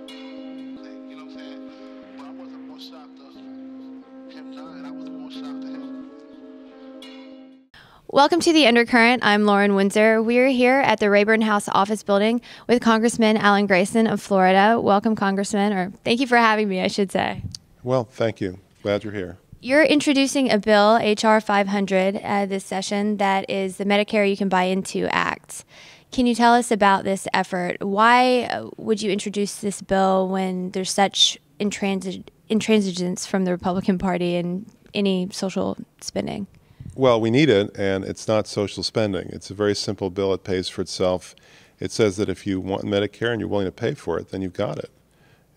You know what I'm saying? But I wasn't more shocked of him dying. I was more shocked of him. Welcome to the Undercurrent. I'm Lauren Windsor. We're here at the Rayburn House Office Building with Congressman Alan Grayson of Florida. Welcome, Congressman, or thank you for having me, I should say. Well, thank you. Glad you're here. You're introducing a bill, H.R. 500, this session, that is the Medicare You Can Buy Into Act. Can you tell us about this effort? Why would you introduce this bill when there's such intransigence from the Republican Party and any social spending? Well, we need it, and it's not social spending. It's a very simple bill. It pays for itself. It says that if you want Medicare and you're willing to pay for it, then you've got it.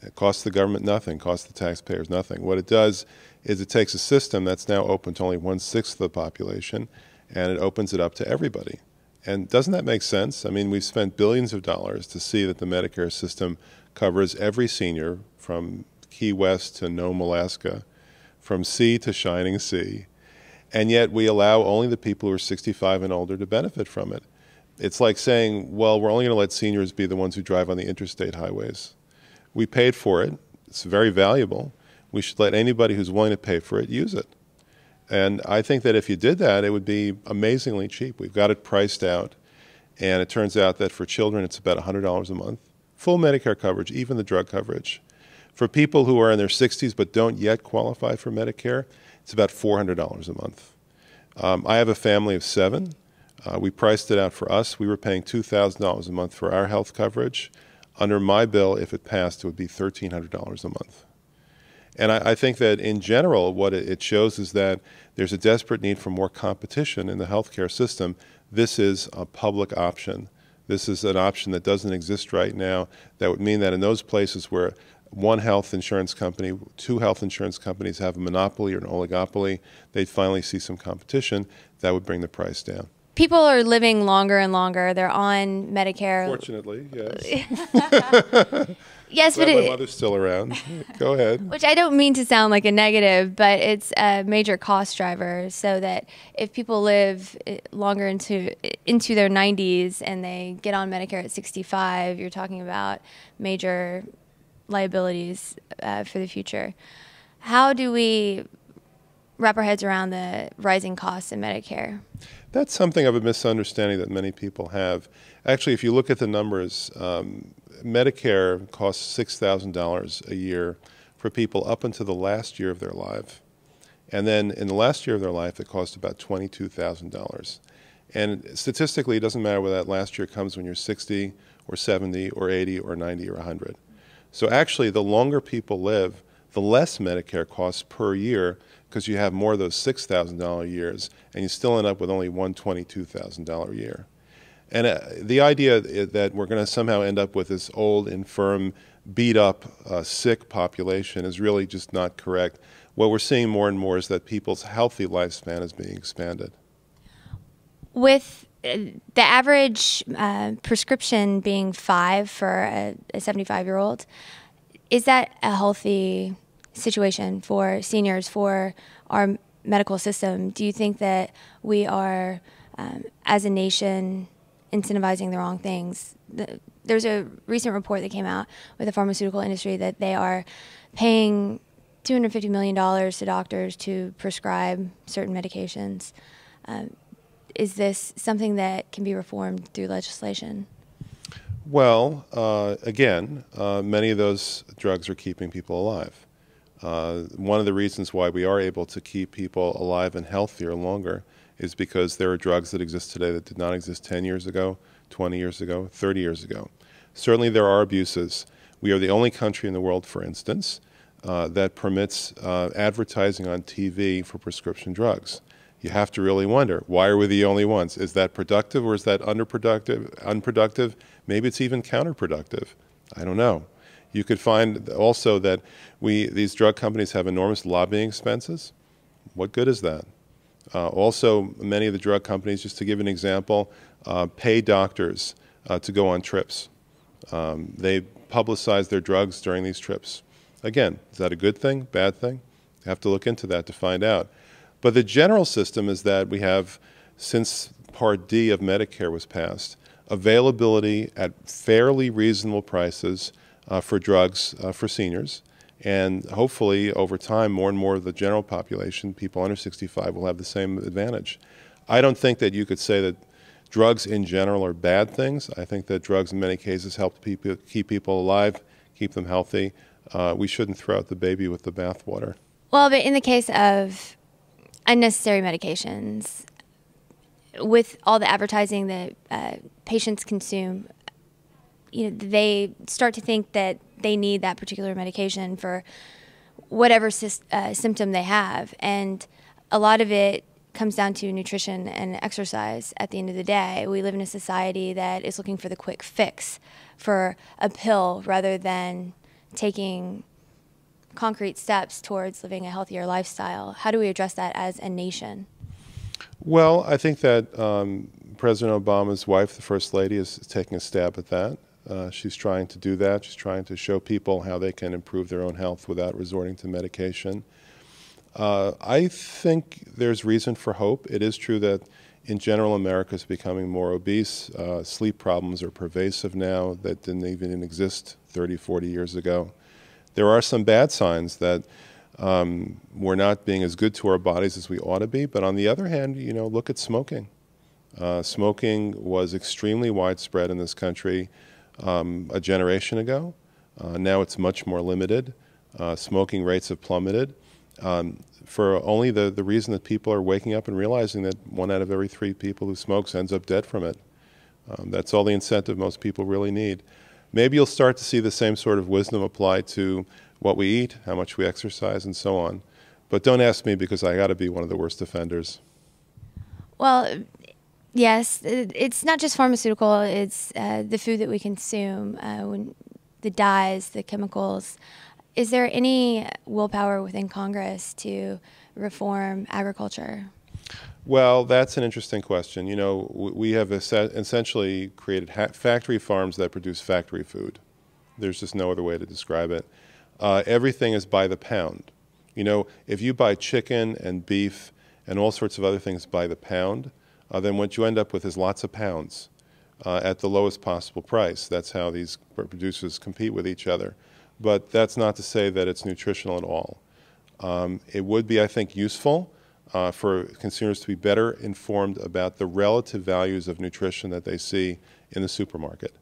It costs the government nothing, costs the taxpayers nothing. What it does is it takes a system that's now open to only 1/6 of the population, and it opens it up to everybody. And doesn't that make sense? I mean, we've spent billions of dollars to see that the Medicare system covers every senior from Key West to Nome, Alaska, from sea to shining sea. And yet we allow only the people who are 65 and older to benefit from it. It's like saying, well, we're only going to let seniors be the ones who drive on the interstate highways. We paid for it. It's very valuable. We should let anybody who's willing to pay for it use it. And I think that if you did that, it would be amazingly cheap. We've got it priced out. And it turns out that for children, it's about $100 a month. Full Medicare coverage, even the drug coverage. For people who are in their 60s but don't yet qualify for Medicare, it's about $400 a month. I have a family of 7. We priced it out for us. We were paying $2,000 a month for our health coverage. Under my bill, if it passed, it would be $1,300 a month. And I think that in general, what it shows is that there's a desperate need for more competition in the healthcare system. This is a public option. This is an option that doesn't exist right now. That would mean that in those places where one health insurance company, 2 health insurance companies have a monopoly or an oligopoly, they'd finally see some competition. That would bring the price down. People are living longer and longer. They're on Medicare. Fortunately, yes. Yes, but my mother's still around. Go ahead. Which I don't mean to sound like a negative, but it's a major cost driver. So that if people live longer into their 90s and they get on Medicare at 65, you're talking about major liabilities for the future. How do we wrap our heads around the rising costs in Medicare? That's something of a misunderstanding that many people have. Actually, if you look at the numbers, Medicare costs $6,000 a year for people up until the last year of their life. And then in the last year of their life, it costs about $22,000. And statistically, it doesn't matter whether that last year comes when you're 60 or 70 or 80 or 90 or 100. So actually, the longer people live, the less Medicare costs per year because you have more of those $6,000 years, and you still end up with only one $22,000 year. And the idea that we're going to somehow end up with this old, infirm, beat-up, sick population is really just not correct. What we're seeing more and more is that people's healthy lifespan is being expanded. With the average prescription being 5 for a 75-year-old, is that a healthy situation for seniors, for our medical system? Do you think that we are, as a nation, incentivizing the wrong things? There's a recent report that came out with the pharmaceutical industry that they are paying $250 million to doctors to prescribe certain medications. Is this something that can be reformed through legislation? Well, again, many of those drugs are keeping people alive. One of the reasons why we are able to keep people alive and healthier longer is because there are drugs that exist today that did not exist 10 years ago, 20 years ago, 30 years ago. Certainly there are abuses. We are the only country in the world, for instance, that permits advertising on TV for prescription drugs. You have to really wonder, why are we the only ones? Is that productive or is that unproductive? Maybe it's even counterproductive. I don't know. You could find also that these drug companies have enormous lobbying expenses. What good is that? Also, many of the drug companies, just to give an example, pay doctors to go on trips. They publicize their drugs during these trips. Again, is that a good thing, bad thing? You have to look into that to find out. But the general system is that we have, since Part D of Medicare was passed, availability at fairly reasonable prices for drugs for seniors. And hopefully, over time, more and more of the general population, people under 65, will have the same advantage. I don't think that you could say that drugs in general are bad things. I think that drugs in many cases help keep people alive, keep them healthy. We shouldn't throw out the baby with the bathwater. Well, but in the case of unnecessary medications, with all the advertising that patients consume, they start to think that they need that particular medication for whatever symptom they have. And a lot of it comes down to nutrition and exercise at the end of the day. We live in a society that is looking for the quick fix, for a pill, rather than taking concrete steps towards living a healthier lifestyle. How do we address that as a nation? Well, I think that President Obama's wife, the First Lady, is taking a stab at that. She's trying to do that. She's trying to show people how they can improve their own health without resorting to medication. I think there's reason for hope. It is true that in general America is becoming more obese. Sleep problems are pervasive now that didn't even exist 30, 40 years ago. There are some bad signs that we're not being as good to our bodies as we ought to be. But on the other hand, look at smoking. Smoking was extremely widespread in this country a generation ago. Now it's much more limited. Smoking rates have plummeted for only the reason that people are waking up and realizing that 1 out of every 3 people who smokes ends up dead from it. That's all the incentive most people really need. Maybe you'll start to see the same sort of wisdom apply to what we eat, how much we exercise, and so on. But don't ask me, because I got to be one of the worst offenders. Well, yes, it's not just pharmaceutical, it's the food that we consume, the dyes, the chemicals. Is there any willpower within Congress to reform agriculture? Well, that's an interesting question. We have essentially created factory farms that produce factory food. There's just no other way to describe it. Everything is by the pound. If you buy chicken and beef and all sorts of other things by the pound, then what you end up with is lots of pounds at the lowest possible price. That's how these producers compete with each other. But that's not to say that it's nutritional at all. It would be, I think, useful for consumers to be better informed about the relative values of nutrition that they see in the supermarket.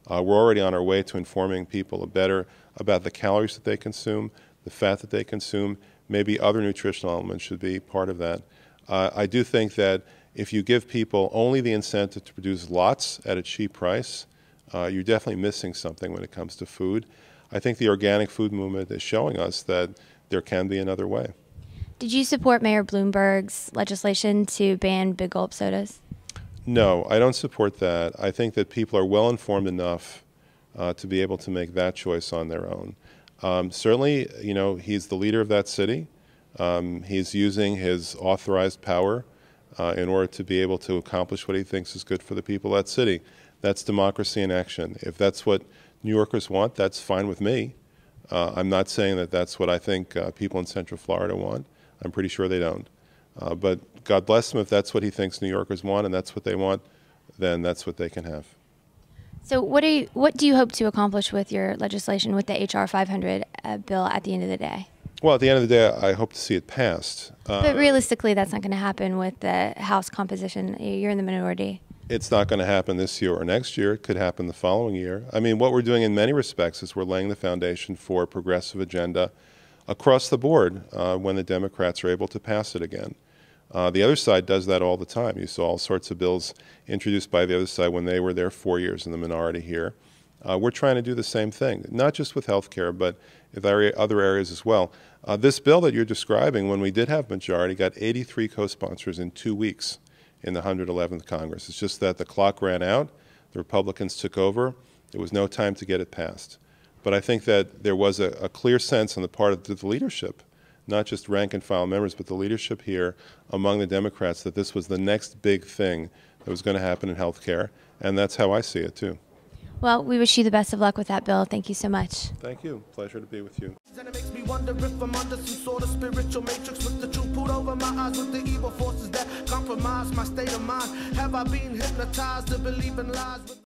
We're already on our way to informing people better about the calories that they consume, the fat that they consume. Maybe other nutritional elements should be part of that. I do think that if you give people only the incentive to produce lots at a cheap price, you're definitely missing something when it comes to food. I think the organic food movement is showing us that there can be another way. Did you support Mayor Bloomberg's legislation to ban big gulp sodas? No, I don't support that. I think that people are well informed enough to be able to make that choice on their own. Certainly, he's the leader of that city. He's using his authorized power in order to be able to accomplish what he thinks is good for the people of that city. That's democracy in action. If that's what New Yorkers want, that's fine with me. I'm not saying that that's what I think people in Central Florida want. I'm pretty sure they don't. But God bless him, if that's what he thinks New Yorkers want and that's what they want, then that's what they can have. So what do you hope to accomplish with your legislation, with the H.R. 500 bill at the end of the day? Well, at the end of the day, I hope to see it passed. But realistically, that's not going to happen with the House composition. You're in the minority. It's not going to happen this year or next year. It could happen the following year. I mean, what we're doing in many respects is we're laying the foundation for a progressive agenda across the board when the Democrats are able to pass it again. The other side does that all the time. You saw all sorts of bills introduced by the other side when they were there 4 years in the minority here. We're trying to do the same thing, not just with health care, but with other areas as well. This bill that you're describing, when we did have majority, got 83 co-sponsors in 2 weeks in the 111th Congress. It's just that the clock ran out, the Republicans took over, there was no time to get it passed. But I think that there was a clear sense on the part of the leadership, not just rank and file members, but the leadership here among the Democrats, that this was the next big thing that was going to happen in health care, and that's how I see it too. Well, we wish you the best of luck with that bill. Thank you so much. Thank you. Pleasure to be with you. And it makes me wonder if I'm under some sort of spiritual matrix with the truth put over my eyes with the evil forces that compromise my state of mind. Have I been hypnotized to believe in lies?